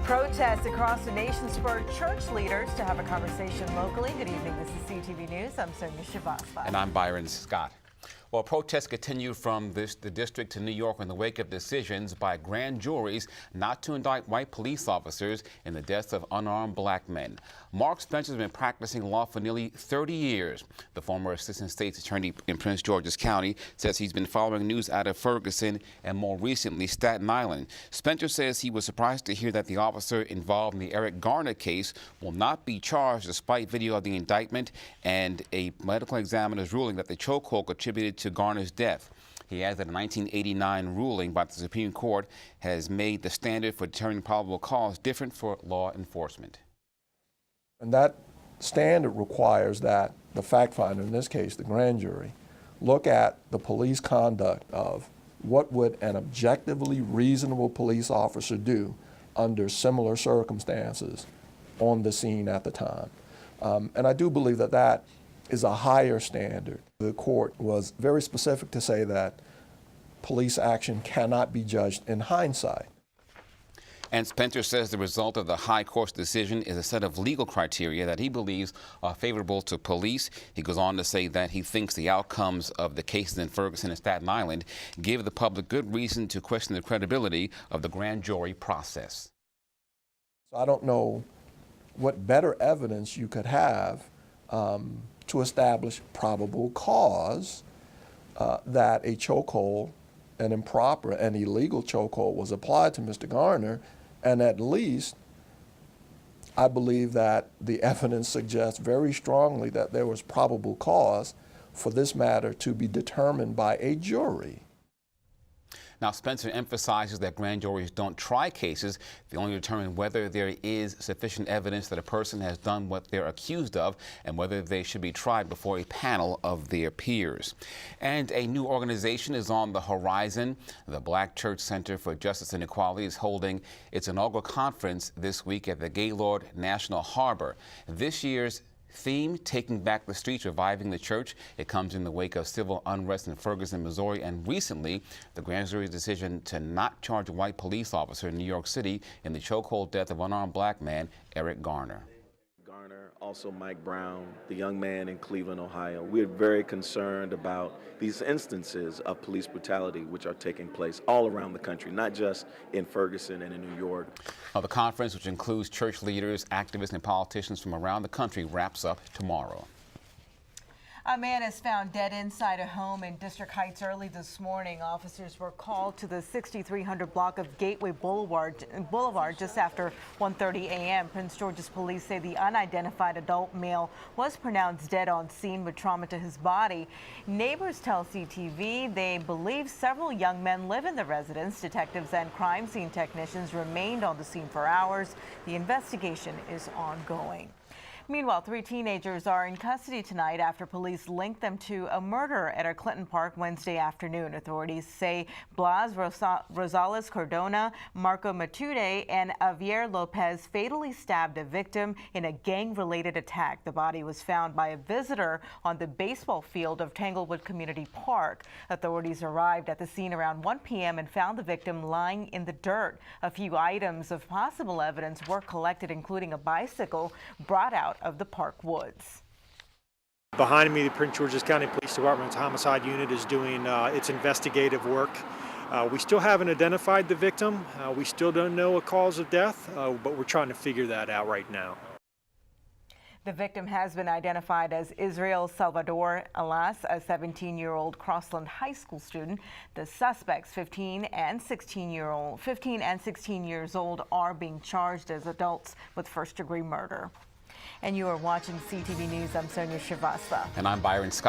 Protests across the nation spurred church leaders to have a conversation locally. Good evening, this is CTV News. I'm Sonia Shrivastava. And I'm Byron Scott. Well, protests continue from the district to New York in the wake of decisions by grand juries not to indict white police officers in the deaths of unarmed black men. Mark Spencer has been practicing law for nearly 30 years. The former assistant state's attorney in Prince George's County says he's been following news out of Ferguson and more recently Staten Island. Spencer says he was surprised to hear that the officer involved in the Eric Garner case will not be charged despite video of the indictment and a medical examiner's ruling that the chokehold contributed to Garner's death. He adds that a 1989 ruling by the Supreme Court has made the standard for determining probable cause different for law enforcement. And that standard requires that the fact finder, in this case the grand jury, look at the police conduct of what would an objectively reasonable police officer do under similar circumstances on the scene at the time. And I do believe that that is a higher standard. The court was very specific to say that police action cannot be judged in hindsight. And Spencer says the result of the high court's decision is a set of legal criteria that he believes are favorable to police. He goes on to say that he thinks the outcomes of the cases in Ferguson and Staten Island give the public good reason to question the credibility of the grand jury process. So I don't know what better evidence you could have to establish probable cause that a chokehold, an improper and illegal chokehold, was applied to Mr. Garner, and at least I believe that the evidence suggests very strongly that there was probable cause for this matter to be determined by a jury. Now, Spencer emphasizes that grand juries don't try cases. They only determine whether there is sufficient evidence that a person has done what they're accused of and whether they should be tried before a panel of their peers. And a new organization is on the horizon. The Black Church Center for Justice and Equality is holding its inaugural conference this week at the Gaylord National Harbor. This year's theme, Taking Back the Streets, Reviving the Church. It comes in the wake of civil unrest in Ferguson, Missouri, and recently the grand jury's decision to not charge a white police officer in New York City in the chokehold death of unarmed black man Eric Garner. Also Mike Brown, the young man in Cleveland, Ohio. We're very concerned about these instances of police brutality which are taking place all around the country, not just in Ferguson and in New York. Well, the conference, which includes church leaders, activists, and politicians from around the country, wraps up tomorrow. A man is found dead inside a home in District Heights early this morning. Officers were called to the 6300 block of Gateway Boulevard just after 1:30 a.m. Prince George's police say the unidentified adult male was pronounced dead on scene with trauma to his body. Neighbors tell CTV they believe several young men live in the residence. Detectives and crime scene technicians remained on the scene for hours. The investigation is ongoing. Meanwhile, 3 teenagers are in custody tonight after police linked them to a murder at a Clinton Park Wednesday afternoon. Authorities say Blas Rosales Cardona, Marco Matude, and Javier Lopez fatally stabbed a victim in a gang-related attack. The body was found by a visitor on the baseball field of Tanglewood Community Park. Authorities arrived at the scene around 1 p.m. and found the victim lying in the dirt. A few items of possible evidence were collected, including a bicycle brought out of the park woods. Behind me, the Prince George's County Police Department's homicide unit is doing its investigative work. We still haven't identified the victim. We still don't know a cause of death, but we're trying to figure that out right now. The victim has been identified as Israel Salvador Alas, a 17-year-old Crossland High School student. The suspects, 15 and 16 years old, are being charged as adults with first-degree murder. And you are watching CTV News. I'm Sonia Shrivastava. And I'm Byron Scott.